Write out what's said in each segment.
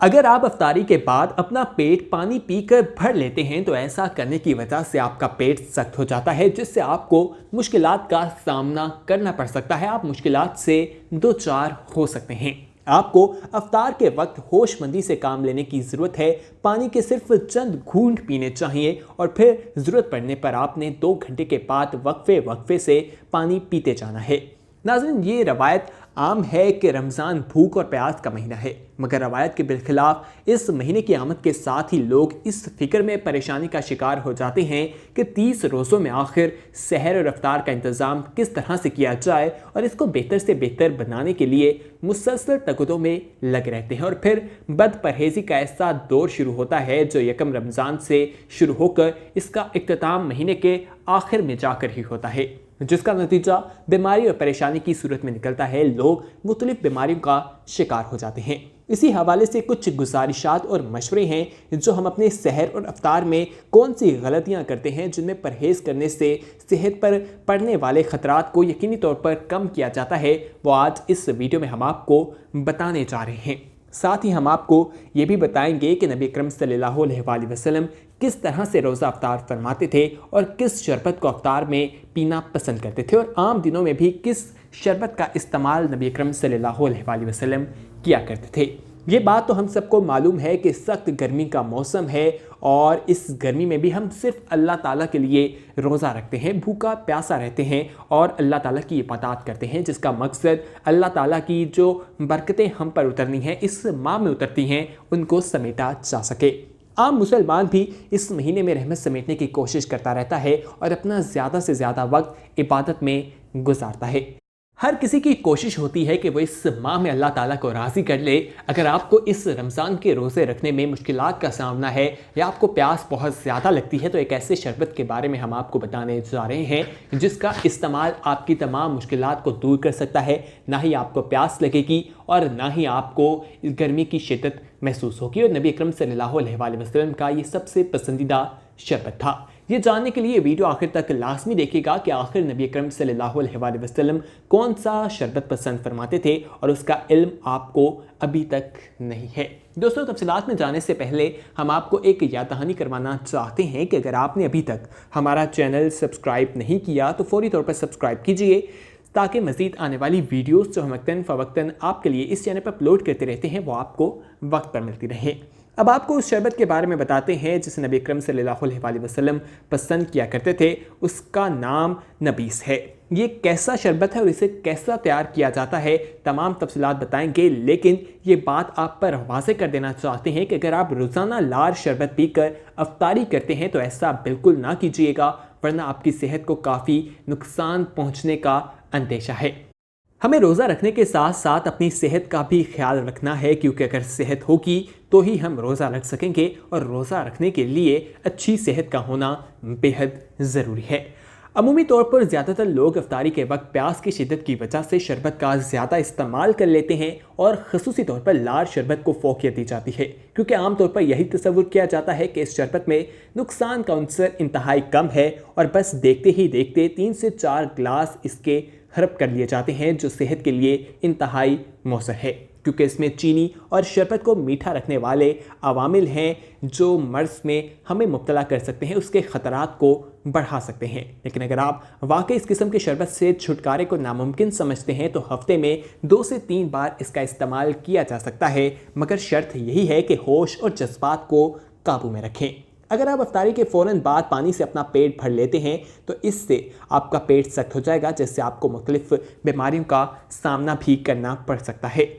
अगर आप अफ्तारी के बाद अपना पेट पानी पीकर भर लेते हैं तो ऐसा करने की वजह से आपका पेट सख्त हो जाता है, जिससे आपको मुश्किलात का सामना करना पड़ सकता है। आप मुश्किलात से दो चार हो सकते हैं। आपको अफ्तार के वक्त होशमंदी से काम लेने की ज़रूरत है। पानी के सिर्फ चंद घूंट पीने चाहिए और फिर ज़रूरत पड़ने पर आपने 2 घंटे के बाद वक्फे से पानी पीते जाना है। नाज़रीन, ये रवायत आम है कि रमज़ान भूख और प्यास का महीना है, मगर रवायत के बिलखिलाफ इस महीने की आमद के साथ ही लोग इस फिक्र में परेशानी का शिकार हो जाते हैं कि 30 रोज़ों में आखिर सहर और अफ्तार का इंतज़ाम किस तरह से किया जाए, और इसको बेहतर से बेहतर बनाने के लिए मुसलसल तकदों में लगे रहते हैं। और फिर बद परहेज़ी का ऐसा दौर शुरू होता है जो यकम रमज़ान से शुरू होकर इसका इख्तिताम महीने के आखिर में जाकर ही होता है, जिसका नतीजा बीमारी और परेशानी की सूरत में निकलता है। लोग मुख्तलिफ बीमारियों का शिकार हो जाते हैं। इसी हवाले से कुछ गुजारिशात और मशवरे हैं जो हम अपने सहर और अफ्तार में कौन सी गलतियां करते हैं, जिनमें परहेज़ करने से सेहत पर पड़ने वाले ख़तरात को यकीनी तौर पर कम किया जाता है, वो आज इस वीडियो में हम आपको बताने जा रहे हैं। साथ ही हम आपको ये भी बताएंगे कि नबी अकरम सल्लल्लाहु अलैहि वसल्लम किस तरह से रोज़ा अफ्तार फरमाते थे और किस शरबत को अफ्तार में पीना पसंद करते थे, और आम दिनों में भी किस शरबत का इस्तेमाल नबी अकरम सल्लल्लाहु अलैहि वसल्लम किया करते थे। ये बात तो हम सबको मालूम है कि सख्त गर्मी का मौसम है और इस गर्मी में भी हम सिर्फ अल्लाह ताला के लिए रोज़ा रखते हैं, भूखा प्यासा रहते हैं और अल्लाह ताला की इबादत करते हैं, जिसका मकसद अल्लाह ताला की जो बरकतें हम पर उतरनी हैं, इस माह में उतरती हैं, उनको समेटा जा सके। आम मुसलमान भी इस महीने में रहमत समेटने की कोशिश करता रहता है और अपना ज़्यादा से ज़्यादा वक्त इबादत में गुजारता है। हर किसी की कोशिश होती है कि वो इस माह में अल्लाह ताला को राज़ी कर ले। अगर आपको इस रमज़ान के रोज़े रखने में मुश्किलात का सामना है या आपको प्यास बहुत ज़्यादा लगती है, तो एक ऐसे शरबत के बारे में हम आपको बताने जा रहे हैं जिसका इस्तेमाल आपकी तमाम मुश्किलात को दूर कर सकता है। ना ही आपको प्यास लगेगी और ना ही आपको गर्मी की शिद्दत महसूस होगी। और नबी अकरम सल्लल्लाहु अलैहि वसल्लम का ये सबसे पसंदीदा शरबत था। ये जानने के लिए वीडियो आखिर तक लाजमी देखिएगा कि आखिर नबी अकरम सल्लल्लाहु अलैहि वसल्लम कौन सा शरबत पसंद फरमाते थे और उसका इल्म आपको अभी तक नहीं है। दोस्तों, तफसीलात में जाने से पहले हम आपको एक याद दहानी करवाना चाहते हैं कि अगर आपने अभी तक हमारा चैनल सब्सक्राइब नहीं किया तो फौरी तौर पर सब्सक्राइब कीजिए, ताकि मज़ीद आने वाली वीडियोस जो हम वक्तन फ़वक्तन आपके लिए इस चैनल पर अपलोड करते रहते हैं वो आपको वक्त पर मिलती रहे। अब आपको उस शरबत के बारे में बताते हैं जिसे नबी अकरम सल्लल्लाहु अलैहि वसल्लम पसंद किया करते थे। उसका नाम नबीस है। ये कैसा शरबत है और इसे कैसा तैयार किया जाता है, तमाम तफसीलात बताएंगे, लेकिन ये बात आप पर वाज़ेह कर देना चाहते हैं कि अगर आप रोज़ाना लार शरबत पीकर अफ्तारी करते हैं तो ऐसा बिल्कुल ना कीजिएगा, वरना आपकी सेहत को काफ़ी नुकसान पहुँचने का अंदेशा है। हमें रोज़ा रखने के साथ साथ अपनी सेहत का भी ख्याल रखना है, क्योंकि अगर सेहत होगी तो ही हम रोज़ा रख सकेंगे, और रोज़ा रखने के लिए अच्छी सेहत का होना बेहद ज़रूरी है। अमूमी तौर पर ज़्यादातर लोग अफ्तारी के वक्त प्यास की शिद्दत की वजह से शरबत का ज़्यादा इस्तेमाल कर लेते हैं और ख़ुसूसी तौर पर लार शरबत को फ़ौक़ियत दी जाती है, क्योंकि आमतौर पर यही तसव्वुर किया जाता है कि इस शरबत में नुकसान का अंसर इंतहाई कम है और बस देखते ही देखते 3 से 4 गिलास इसके हड़प कर लिए जाते हैं, जो सेहत के लिए इंतहाई मौसर है, क्योंकि इसमें चीनी और शरबत को मीठा रखने वाले अवामिल हैं जो मर्ज़ में हमें मुब्तला कर सकते हैं, उसके ख़तरात को बढ़ा सकते हैं। लेकिन अगर आप वाकई इस किस्म के शरबत से छुटकारे को नामुमकिन समझते हैं तो हफ्ते में 2 से 3 बार इसका इस्तेमाल किया जा सकता है, मगर शर्त यही है कि होश और जज्बात को काबू में रखें। अगर आप अफ्तारी के फ़ौरन बाद पानी से अपना पेट भर लेते हैं तो इससे आपका पेट सख्त हो जाएगा, जिससे आपको मुख्तलिफ बीमारियों का सामना भी करना पड़ सकता है।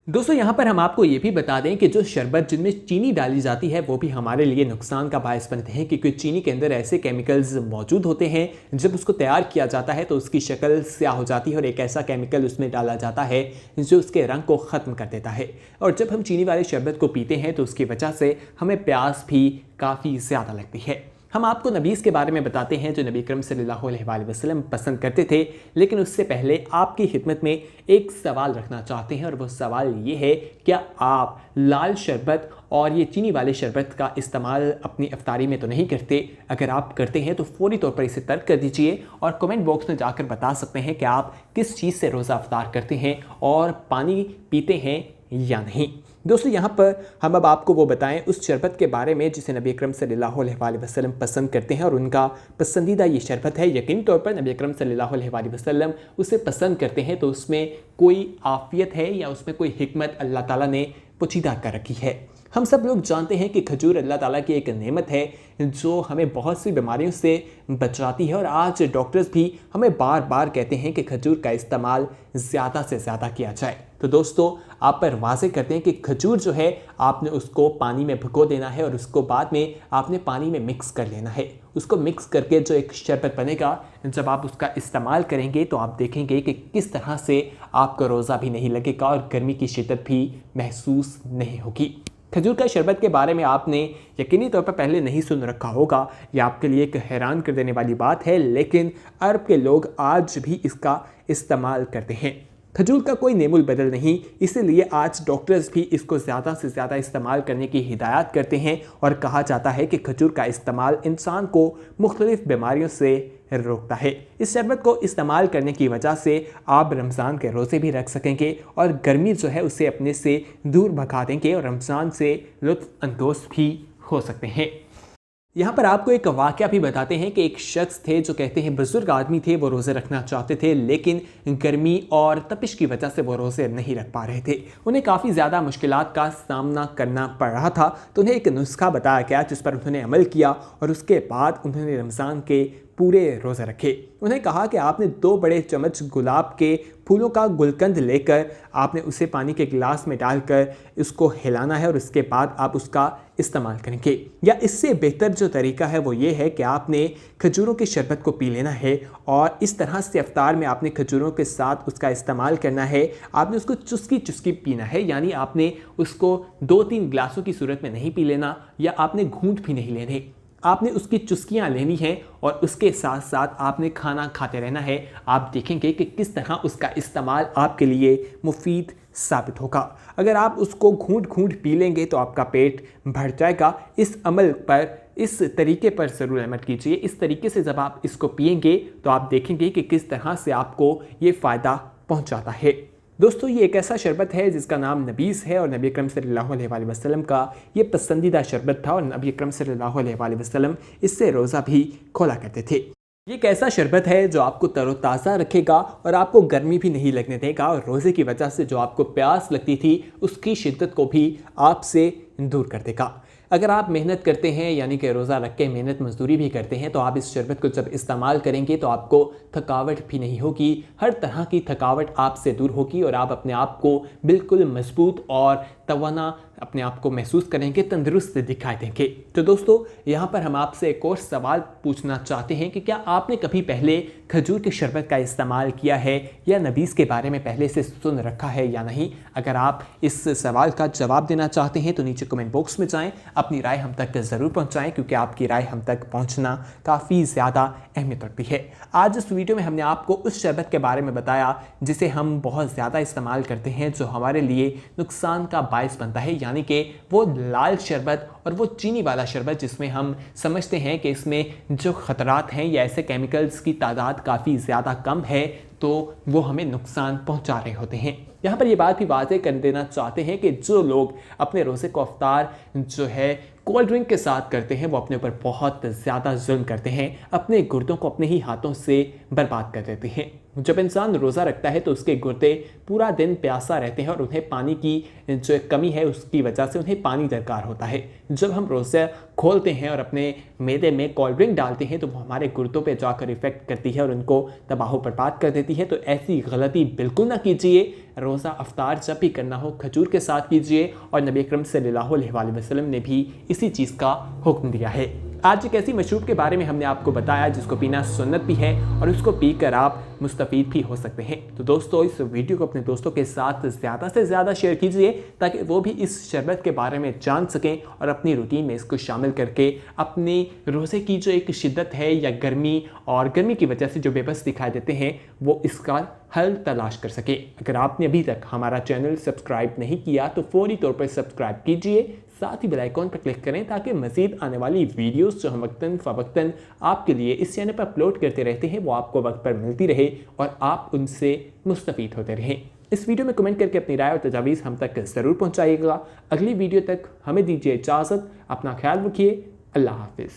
दोस्तों, यहाँ पर हम आपको ये भी बता दें कि जो शरबत जिनमें चीनी डाली जाती है वो भी हमारे लिए नुकसान का बायस बनते हैं, क्योंकि चीनी के अंदर ऐसे केमिकल्स मौजूद होते हैं जब उसको तैयार किया जाता है तो उसकी शक्ल स्याह हो जाती है और एक ऐसा केमिकल उसमें डाला जाता है जो उसके रंग को ख़त्म कर देता है। और जब हम चीनी वाले शरबत को पीते हैं तो उसकी वजह से हमें प्यास भी काफ़ी ज़्यादा लगती है। हम आपको नबीस के बारे में बताते हैं जो नबी अकरम सल्लल्लाहु अलैहि वसल्लम पसंद करते थे, लेकिन उससे पहले आपकी खिदमत में एक सवाल रखना चाहते हैं, और वो सवाल ये है, क्या आप लाल शरबत और ये चीनी वाले शरबत का इस्तेमाल अपनी अफ्तारी में तो नहीं करते? अगर आप करते हैं तो फौरी तौर पर इसे तर्क कर दीजिए और कमेंट बॉक्स में जाकर बता सकते हैं कि आप किस चीज़ से रोज़ा अफ्तार करते हैं और पानी पीते हैं या नहीं। दोस्तों यहाँ पर हम अब आपको वो बताएं उस शरबत के बारे में जिसे नबी अकरम सल्लल्लाहु अलैहि वसल्लम पसंद करते हैं और उनका पसंदीदा ये शरबत है। यकीनी तौर पर नबी अकरम सल्लल्लाहु अलैहि वसल्लम उसे पसंद करते हैं तो उसमें कोई आफियत है या उसमें कोई हिकमत अल्लाह ताला ने पोशीदा कर रखी है। हम सब लोग जानते हैं कि खजूर अल्लाह ताला की एक नेमत है जो हमें बहुत सी बीमारियों से बचाती है और आज डॉक्टर्स भी हमें बार बार कहते हैं कि खजूर का इस्तेमाल ज़्यादा से ज़्यादा किया जाए। तो दोस्तों आप पर वाज़ेह करते हैं कि खजूर जो है आपने उसको पानी में भिगो देना है और उसको बाद में आपने पानी में मिक्स कर लेना है। उसको मिक्स करके जो एक शरबत बनेगा, जब आप उसका इस्तेमाल करेंगे तो आप देखेंगे कि किस तरह से आपको रोज़ा भी नहीं लगेगा और गर्मी की शिद्दत भी महसूस नहीं होगी। खजूर का शरबत के बारे में आपने यकीनी तौर पर पहले नहीं सुन रखा होगा, यह आपके लिए एक हैरान कर देने वाली बात है, लेकिन अरब के लोग आज भी इसका इस्तेमाल करते हैं। खजूर का कोई नेमुल बदल नहीं, इसीलिए आज डॉक्टर्स भी इसको ज़्यादा से ज़्यादा इस्तेमाल करने की हिदायत करते हैं और कहा जाता है कि खजूर का इस्तेमाल इंसान को मुख्तलिफ बीमारियों से रोकता है। इस शरबत को इस्तेमाल करने की वजह से आप रमज़ान के रोज़े भी रख सकेंगे और गर्मी जो है उसे अपने से दूर भगा देंगे और रमज़ान से लुत्फ़ अंदोज़ भी हो सकते हैं। यहाँ पर आपको एक वाक़या भी बताते हैं कि एक शख्स थे जो कहते हैं बुज़ुर्ग आदमी थे, वो रोज़े रखना चाहते थे लेकिन गर्मी और तपिश की वजह से वो रोज़े नहीं रख पा रहे थे। उन्हें काफ़ी ज़्यादा मुश्किलात का सामना करना पड़ रहा था, तो उन्हें एक नुस्खा बताया गया जिस पर उन्होंने अमल किया और उसके बाद उन्होंने रमज़ान के पूरे रोज़े रखे। उन्हें कहा कि आपने 2 बड़े चम्मच गुलाब के फूलों का गुलकंद लेकर आपने उसे पानी के गिलास में डालकर उसको हिलाना है और उसके बाद आप उसका इस्तेमाल करेंगे। या इससे बेहतर जो तरीका है वो ये है कि आपने खजूरों के शरबत को पी लेना है और इस तरह से इफ्तार में आपने खजूरों के साथ उसका इस्तेमाल करना है। आपने उसको चुस्की चुस्की पीना है, यानी आपने उसको 2-3 गिलासों की सूरत में नहीं पी लेना या आपने घूंट भी नहीं लेने, आपने उसकी चुस्कियाँ लेनी हैं और उसके साथ साथ आपने खाना खाते रहना है। आप देखेंगे कि किस तरह उसका इस्तेमाल आपके लिए मुफीद साबित होगा। अगर आप उसको घूंट घूंट पी लेंगे तो आपका पेट भर जाएगा। इस अमल पर, इस तरीके पर ज़रूर अमल कीजिए। इस तरीके से जब आप इसको पिएंगे तो आप देखेंगे कि किस तरह से आपको ये फ़ायदा पहुँचाता है। दोस्तों ये एक ऐसा शरबत है जिसका नाम नबीज़ है और नबी अकरम सल्लल्लाहु अलैहि वसल्लम का ये पसंदीदा शरबत था और नबी अकरम सल्लल्लाहु अलैहि वसल्लम इससे रोज़ा भी खोला करते थे। ये एक ऐसा शरबत है जो आपको तरोताज़ा रखेगा और आपको गर्मी भी नहीं लगने देगा और रोज़े की वजह से जो आपको प्यास लगती थी उसकी शिद्दत को भी आपसे दूर कर देगा। अगर आप मेहनत करते हैं यानी कि रोज़ा रख के मेहनत मजदूरी भी करते हैं तो आप इस शरबत को जब इस्तेमाल करेंगे तो आपको थकावट भी नहीं होगी, हर तरह की थकावट आपसे दूर होगी और आप अपने आप को बिल्कुल मजबूत और तवाना अपने आप को महसूस करेंगे, तंदुरुस्त दिखाई देंगे। तो दोस्तों यहाँ पर हम आपसे एक और सवाल पूछना चाहते हैं कि क्या आपने कभी पहले खजूर के शरबत का इस्तेमाल किया है या नबीज़ के बारे में पहले से सुन रखा है या नहीं। अगर आप इस सवाल का जवाब देना चाहते हैं तो नीचे कमेंट बॉक्स में जाएं, अपनी राय हम तक ज़रूर पहुँचाएँ क्योंकि आपकी राय हम तक पहुँचना काफ़ी ज़्यादा अहमियत रखती है। आज इस वीडियो में हमने आपको उस शरबत के बारे में बताया जिसे हम बहुत ज़्यादा इस्तेमाल करते हैं, जो हमारे लिए नुकसान का बायस बनता है, यानी कि वो लाल शरबत और वो चीनी वाला शरबत जिसमें हम समझते हैं कि इसमें जो ख़तरात हैं या ऐसे केमिकल्स की तादाद काफ़ी ज़्यादा कम है तो वो हमें नुकसान पहुंचा रहे होते हैं। यहाँ पर ये बात भी वाज़ेह कर देना चाहते हैं कि जो लोग अपने रोज़े को अफ्तार जो है कोल्ड ड्रिंक के साथ करते हैं वो अपने ऊपर बहुत ज़्यादा जुल्म करते हैं, अपने गुर्दों को अपने ही हाथों से बर्बाद कर देते हैं। जब इंसान रोज़ा रखता है तो उसके गुर्दे पूरा दिन प्यासा रहते हैं और उन्हें पानी की जो कमी है उसकी वजह से उन्हें पानी दरकार होता है। जब हम रोज़ा खोलते हैं और अपने मैदे में कोल्ड ड्रिंक डालते हैं तो वो हमारे गुर्दों पे जाकर इफ़ेक्ट करती है और उनको तबाह बर्बाद कर देती है। तो ऐसी गलती बिल्कुल ना कीजिए। रोज़ा अफ्तार जब भी करना हो खजूर के साथ कीजिए और नबी अकरम सल्लल्लाहु अलैहि वसल्लम ने भी इसी चीज़ का हुक्म दिया है। आज एक ऐसी मशरूब के बारे में हमने आपको बताया जिसको पीना सुन्नत भी है और उसको पीकर आप मुस्तफ़ीद भी हो सकते हैं। तो दोस्तों इस वीडियो को अपने दोस्तों के साथ ज़्यादा से ज़्यादा शेयर कीजिए ताकि वो भी इस शरबत के बारे में जान सकें और अपनी रूटीन में इसको शामिल करके अपने रोज़े की जो एक शिद्दत है या गर्मी की वजह से जो बेबस दिखाई देते हैं वो इसका हल तलाश कर सके। अगर आपने अभी तक हमारा चैनल सब्सक्राइब नहीं किया तो फौरी तौर पर सब्सक्राइब कीजिए, साथ ही बेल आइकॉन पर क्लिक करें ताकि मज़ीद आने वाली वीडियोस जो हम वक्तन फ़वक्तन आपके लिए इस चैनल पर अपलोड करते रहते हैं वो आपको वक्त पर मिलती रहे और आप उनसे मुस्तफ़ीद होते रहें। इस वीडियो में कमेंट करके अपनी राय और तजावीज़ हम तक ज़रूर पहुँचाइएगा। अगली वीडियो तक हमें दीजिए इजाज़त। अपना ख्याल रखिए। अल्लाह हाफिज़।